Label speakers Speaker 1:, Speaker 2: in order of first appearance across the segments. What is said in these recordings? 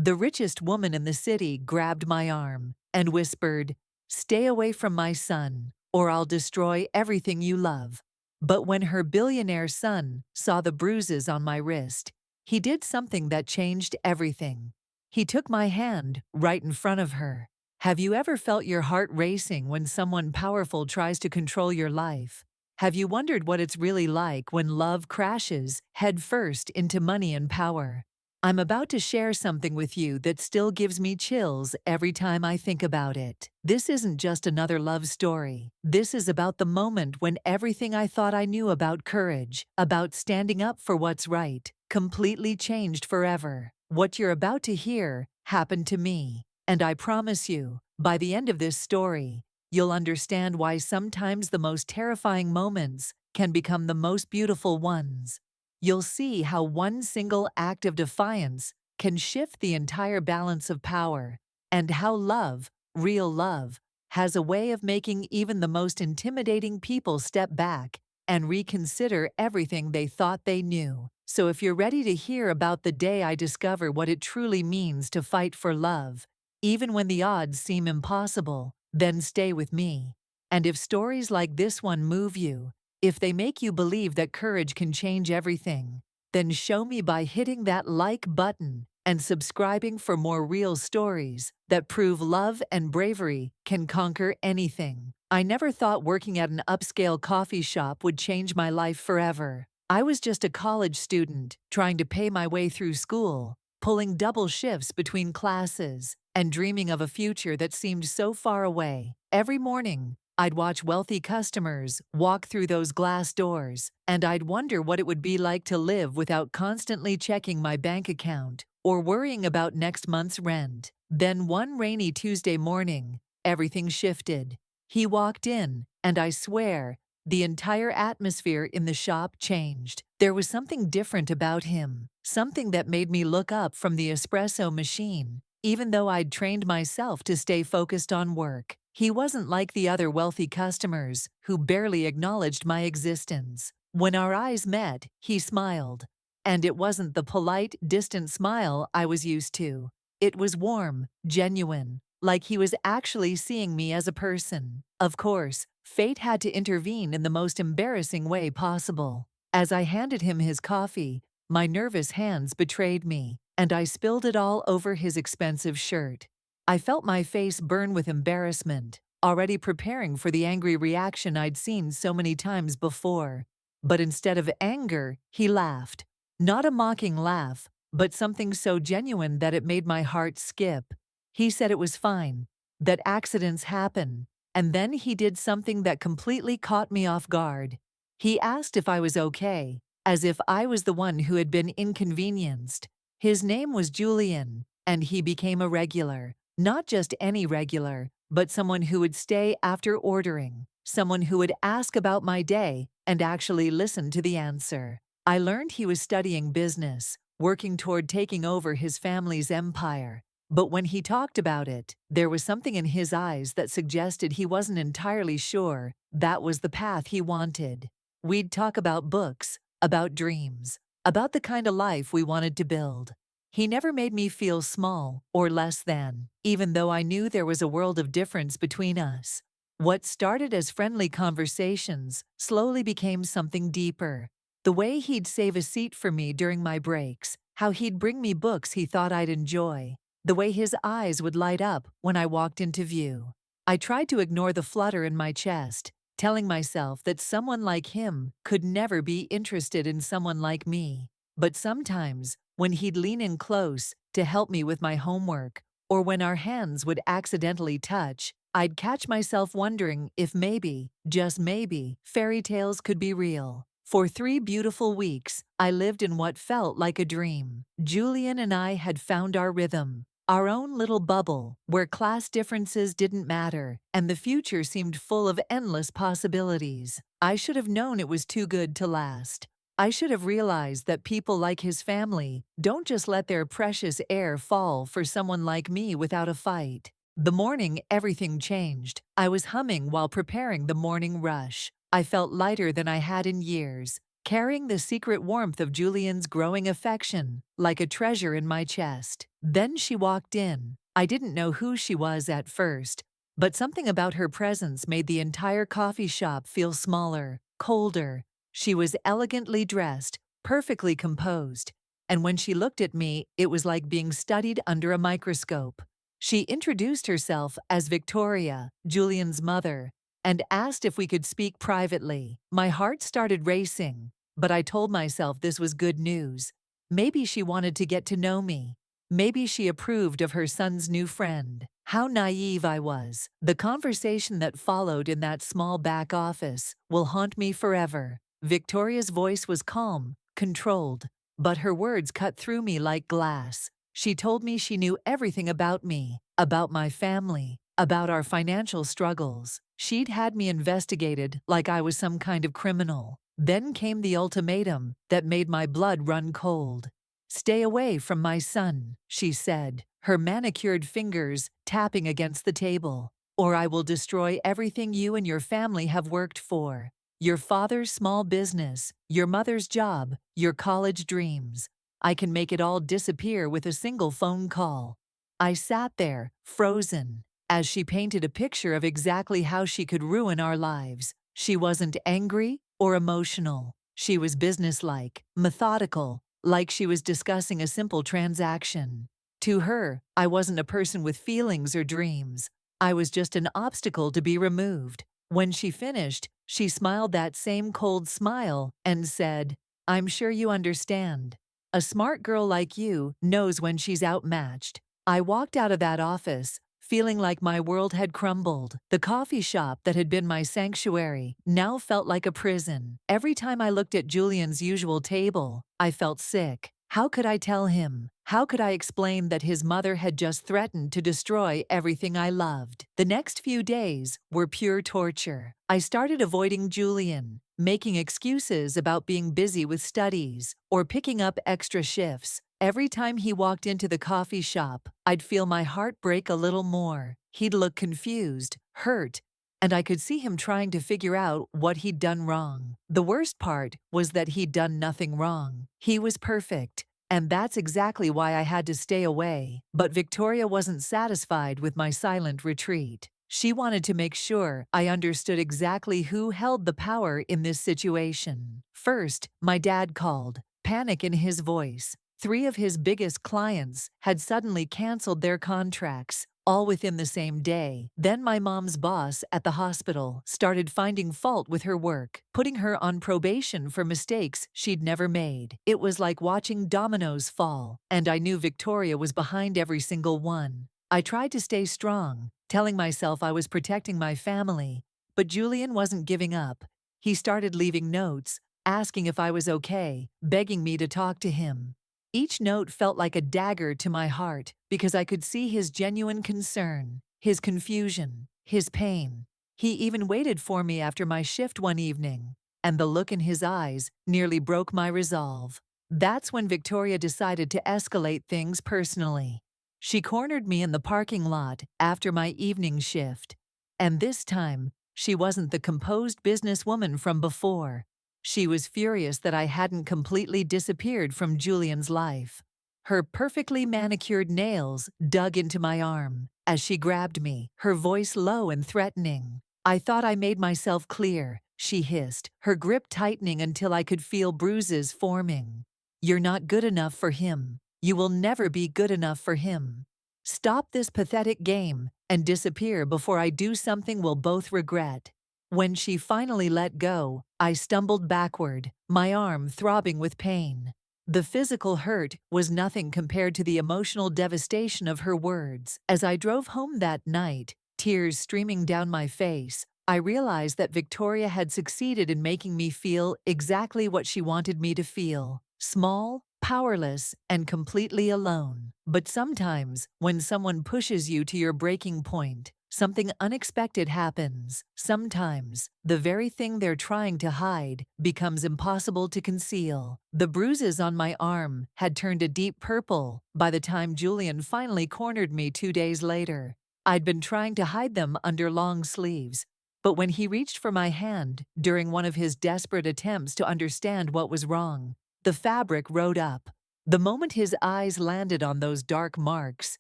Speaker 1: The richest woman in the city grabbed my arm and whispered, "Stay away from my son, or I'll destroy everything you love." But when her billionaire son saw the bruises on my wrist, he did something that changed everything. He took my hand right in front of her. Have you ever felt your heart racing when someone powerful tries to control your life? Have you wondered what it's really like when love crashes headfirst into money and power? I'm about to share something with you that still gives me chills every time I think about it. This isn't just another love story. This is about the moment when everything I thought I knew about courage, about standing up for what's right, completely changed forever. What you're about to hear happened to me, and I promise you, by the end of this story, you'll understand why sometimes the most terrifying moments can become the most beautiful ones. You'll see how one single act of defiance can shift the entire balance of power, and how love, real love, has a way of making even the most intimidating people step back and reconsider everything they thought they knew. So if you're ready to hear about the day I discover what it truly means to fight for love, even when the odds seem impossible, then stay with me. And if stories like this one move you, if they make you believe that courage can change everything, then show me by hitting that like button and subscribing for more real stories that prove love and bravery can conquer anything. I never thought working at an upscale coffee shop would change my life forever. I was just a college student trying to pay my way through school, pulling double shifts between classes, and dreaming of a future that seemed so far away. Every morning, I'd watch wealthy customers walk through those glass doors, and I'd wonder what it would be like to live without constantly checking my bank account or worrying about next month's rent. Then one rainy Tuesday morning, everything shifted. He walked in, and I swear, the entire atmosphere in the shop changed. There was something different about him, something that made me look up from the espresso machine, even though I'd trained myself to stay focused on work. He wasn't like the other wealthy customers who barely acknowledged my existence. When our eyes met, he smiled. And it wasn't the polite, distant smile I was used to. It was warm, genuine, like he was actually seeing me as a person. Of course, fate had to intervene in the most embarrassing way possible. As I handed him his coffee, my nervous hands betrayed me, and I spilled it all over his expensive shirt. I felt my face burn with embarrassment, already preparing for the angry reaction I'd seen so many times before. But instead of anger, he laughed. Not a mocking laugh, but something so genuine that it made my heart skip. He said it was fine, that accidents happen, and then he did something that completely caught me off guard. He asked if I was okay, as if I was the one who had been inconvenienced. His name was Julian, and he became a regular. Not just any regular, but someone who would stay after ordering, someone who would ask about my day and actually listen to the answer. I learned he was studying business, working toward taking over his family's empire. But when he talked about it, there was something in his eyes that suggested he wasn't entirely sure that was the path he wanted. We'd talk about books, about dreams, about the kind of life we wanted to build. He never made me feel small or less than, even though I knew there was a world of difference between us. What started as friendly conversations slowly became something deeper. The way he'd save a seat for me during my breaks, how he'd bring me books he thought I'd enjoy, the way his eyes would light up when I walked into view. I tried to ignore the flutter in my chest, telling myself that someone like him could never be interested in someone like me. But sometimes, when he'd lean in close to help me with my homework, or when our hands would accidentally touch, I'd catch myself wondering if maybe, just maybe, fairy tales could be real. For 3 beautiful weeks, I lived in what felt like a dream. Julian and I had found our rhythm, our own little bubble, where class differences didn't matter, and the future seemed full of endless possibilities. I should have known it was too good to last. I should have realized that people like his family don't just let their precious heir fall for someone like me without a fight. The morning everything changed. I was humming while preparing the morning rush. I felt lighter than I had in years. carrying the secret warmth of Julian's growing affection like a treasure in my chest. Then she walked in. I didn't know who she was at first, but something about her presence made the entire coffee shop feel smaller, colder. She was elegantly dressed, perfectly composed, and when she looked at me, it was like being studied under a microscope. She introduced herself as Victoria, Julian's mother, and asked if we could speak privately. My heart started racing, but I told myself this was good news. Maybe she wanted to get to know me. Maybe she approved of her son's new friend. How naive I was. The conversation that followed in that small back office will haunt me forever. Victoria's voice was calm, controlled, but her words cut through me like glass. She told me she knew everything about me, about my family, about our financial struggles. She'd had me investigated like I was some kind of criminal. Then came the ultimatum that made my blood run cold. "Stay away from my son," she said, her manicured fingers tapping against the table, "or I will destroy everything you and your family have worked for. Your father's small business, your mother's job, your college dreams. I can make it all disappear with a single phone call." I sat there, frozen, as she painted a picture of exactly how she could ruin our lives. She wasn't angry or emotional. She was businesslike, methodical, like she was discussing a simple transaction. To her, I wasn't a person with feelings or dreams. I was just an obstacle to be removed. When she finished, she smiled that same cold smile and said, "I'm sure you understand. A smart girl like you knows when she's outmatched." I walked out of that office, feeling like my world had crumbled. The coffee shop that had been my sanctuary now felt like a prison. Every time I looked at Julian's usual table, I felt sick. How could I tell him? How could I explain that his mother had just threatened to destroy everything I loved? The next few days were pure torture. I started avoiding Julian, making excuses about being busy with studies or picking up extra shifts. Every time he walked into the coffee shop, I'd feel my heart break a little more. He'd look confused, hurt, and I could see him trying to figure out what he'd done wrong. The worst part was that he'd done nothing wrong. He was perfect, and that's exactly why I had to stay away. But Victoria wasn't satisfied with my silent retreat. She wanted to make sure I understood exactly who held the power in this situation. First, my dad called, panic in his voice. 3 of his biggest clients had suddenly canceled their contracts, all within the same day. Then my mom's boss at the hospital started finding fault with her work, putting her on probation for mistakes she'd never made. It was like watching dominoes fall, and I knew Victoria was behind every single one. I tried to stay strong, telling myself I was protecting my family, but Julian wasn't giving up. He started leaving notes, asking if I was okay, begging me to talk to him. Each note felt like a dagger to my heart because I could see his genuine concern, his confusion, his pain. He even waited for me after my shift one evening, and the look in his eyes nearly broke my resolve. That's when Victoria decided to escalate things personally. She cornered me in the parking lot after my evening shift, and this time, she wasn't the composed businesswoman from before. She was furious that I hadn't completely disappeared from Julian's life. Her perfectly manicured nails dug into my arm as she grabbed me, her voice low and threatening. "I thought I made myself clear," she hissed, her grip tightening until I could feel bruises forming. "You're not good enough for him. You will never be good enough for him. Stop this pathetic game and disappear before I do something we'll both regret." When she finally let go, I stumbled backward, my arm throbbing with pain. The physical hurt was nothing compared to the emotional devastation of her words. As I drove home that night, tears streaming down my face, I realized that Victoria had succeeded in making me feel exactly what she wanted me to feel: small, powerless, and completely alone. But sometimes, when someone pushes you to your breaking point, something unexpected happens. Sometimes, the very thing they're trying to hide becomes impossible to conceal. The bruises on my arm had turned a deep purple by the time Julian finally cornered me 2 days later. I'd been trying to hide them under long sleeves, But when he reached for my hand during one of his desperate attempts to understand what was wrong, the fabric rode up. The moment his eyes landed on those dark marks,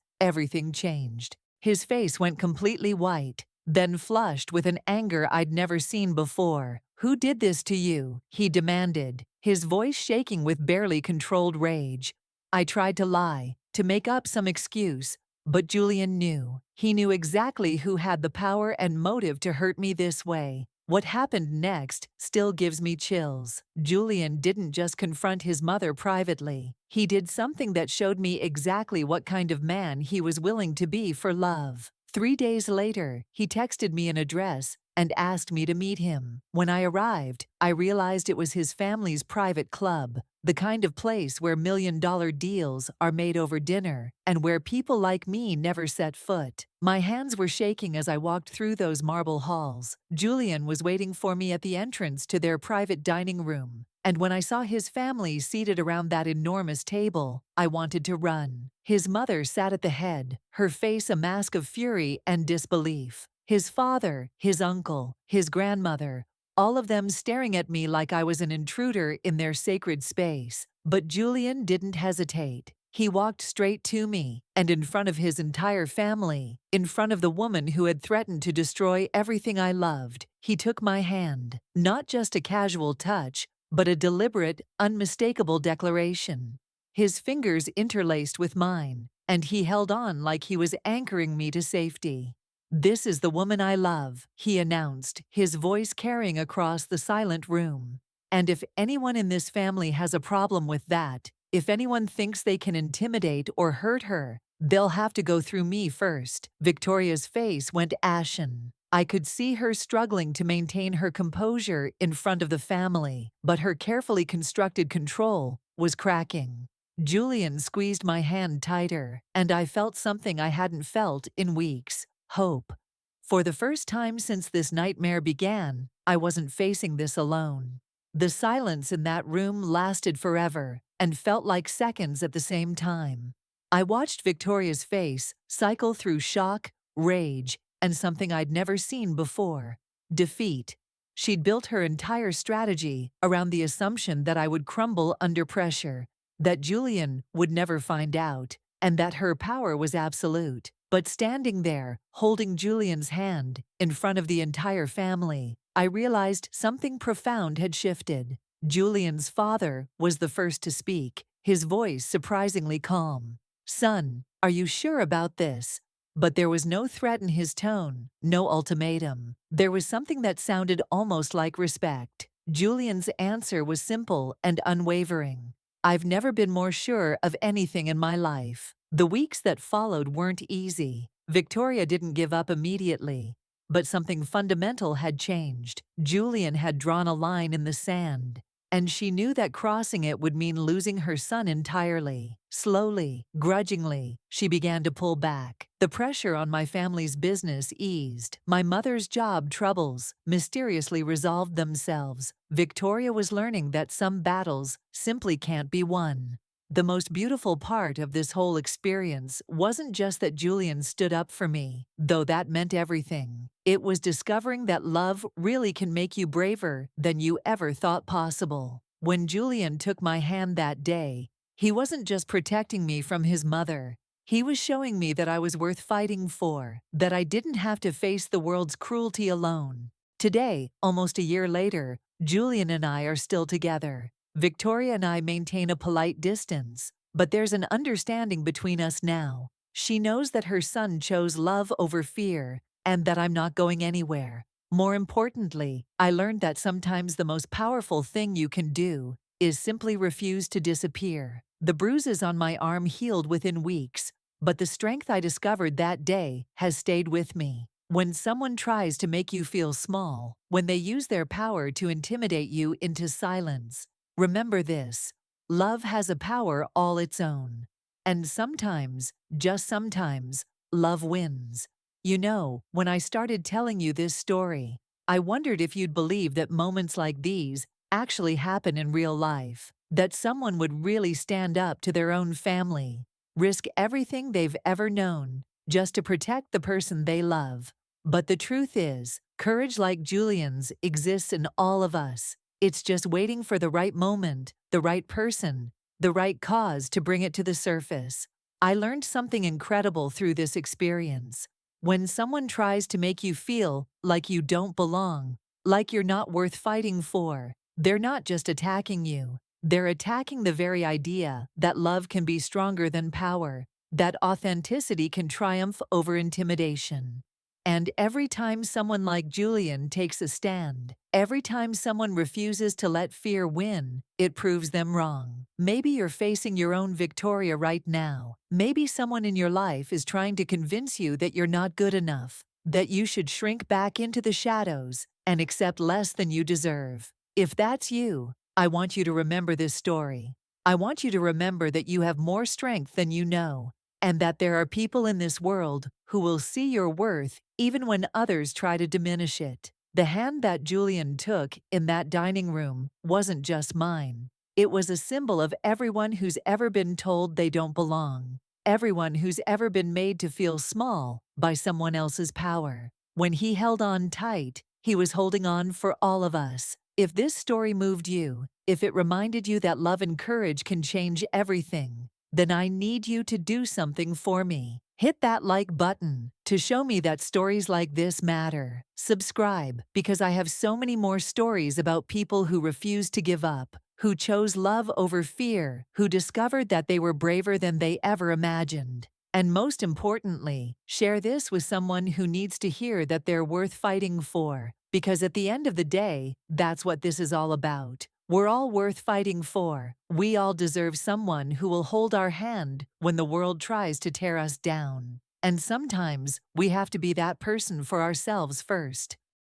Speaker 1: everything changed. His face went completely white, then flushed with an anger I'd never seen before. "Who did this to you?" he demanded, his voice shaking with barely controlled rage. I tried to lie, to make up some excuse, but Julian knew. He knew exactly who had the power and motive to hurt me this way. What happened next still gives me chills. Julian didn't just confront his mother privately. He did something that showed me exactly what kind of man he was willing to be for love. 3 days later, he texted me an address and asked me to meet him. When I arrived, I realized it was his family's private club, the kind of place where million-dollar deals are made over dinner and where people like me never set foot. My hands were shaking as I walked through those marble halls. Julian was waiting for me at the entrance to their private dining room, and when I saw his family seated around that enormous table, I wanted to run. His mother sat at the head, her face a mask of fury and disbelief. His father, his uncle, his grandmother, all of them staring at me like I was an intruder in their sacred space. But Julian didn't hesitate. He walked straight to me, and in front of his entire family, in front of the woman who had threatened to destroy everything I loved, he took my hand. Not just a casual touch, but a deliberate, unmistakable declaration. His fingers interlaced with mine, and he held on like he was anchoring me to safety. "This is the woman I love," he announced, his voice carrying across the silent room. "And if anyone in this family has a problem with that, if anyone thinks they can intimidate or hurt her, they'll have to go through me first." Victoria's face went ashen. I could see her struggling to maintain her composure in front of the family, but her carefully constructed control was cracking. Julian squeezed my hand tighter, and I felt something I hadn't felt in weeks. Hope. For the first time since this nightmare began, I wasn't facing this alone. The silence in that room lasted forever and felt like seconds at the same time. I watched Victoria's face cycle through shock, rage, and something I'd never seen before: defeat. She'd built her entire strategy around the assumption that I would crumble under pressure, that Julian would never find out, and that her power was absolute. But standing there, holding Julian's hand, in front of the entire family, I realized something profound had shifted. Julian's father was the first to speak, his voice surprisingly calm. "Son, are you sure about this?" But there was no threat in his tone, no ultimatum. There was something that sounded almost like respect. Julian's answer was simple and unwavering. "I've never been more sure of anything in my life." The weeks that followed weren't easy. Victoria didn't give up immediately, but something fundamental had changed. Julian had drawn a line in the sand, and she knew that crossing it would mean losing her son entirely. Slowly, grudgingly, she began to pull back. The pressure on my family's business eased. My mother's job troubles mysteriously resolved themselves. Victoria was learning that some battles simply can't be won. The most beautiful part of this whole experience wasn't just that Julian stood up for me, though that meant everything. It was discovering that love really can make you braver than you ever thought possible. When Julian took my hand that day, he wasn't just protecting me from his mother. He was showing me that I was worth fighting for, that I didn't have to face the world's cruelty alone. Today, almost a year later, Julian and I are still together. Victoria and I maintain a polite distance, but there's an understanding between us now. She knows that her son chose love over fear, and that I'm not going anywhere. More importantly, I learned that sometimes the most powerful thing you can do is simply refuse to disappear. The bruises on my arm healed within weeks, but the strength I discovered that day has stayed with me. When someone tries to make you feel small, when they use their power to intimidate you into silence, remember this: love has a power all its own. And sometimes, just sometimes, love wins. You know, when I started telling you this story, I wondered if you'd believe that moments like these actually happen in real life, that someone would really stand up to their own family, risk everything they've ever known, just to protect the person they love. But the truth is, courage like Julian's exists in all of us. It's just waiting for the right moment, the right person, the right cause to bring it to the surface. I learned something incredible through this experience. When someone tries to make you feel like you don't belong, like you're not worth fighting for, they're not just attacking you. They're attacking the very idea that love can be stronger than power, that authenticity can triumph over intimidation. And every time someone like Julian takes a stand, every time someone refuses to let fear win, it proves them wrong. Maybe you're facing your own Victoria right now. Maybe someone in your life is trying to convince you that you're not good enough, that you should shrink back into the shadows and accept less than you deserve. If that's you, I want you to remember this story. I want you to remember that you have more strength than you know, and that there are people in this world who will see your worth even when others try to diminish it. The hand that Julian took in that dining room wasn't just mine. It was a symbol of everyone who's ever been told they don't belong, everyone who's ever been made to feel small by someone else's power. When he held on tight, he was holding on for all of us. If this story moved you, if it reminded you that love and courage can change everything, then I need you to do something for me. Hit that like button to show me that stories like this matter. Subscribe, because I have so many more stories about people who refused to give up, who chose love over fear, who discovered that they were braver than they ever imagined. And most importantly, share this with someone who needs to hear that they're worth fighting for, because at the end of the day, that's what this is all about. We're all worth fighting for. We all deserve someone who will hold our hand when the world tries to tear us down. And sometimes we have to be that person for ourselves first.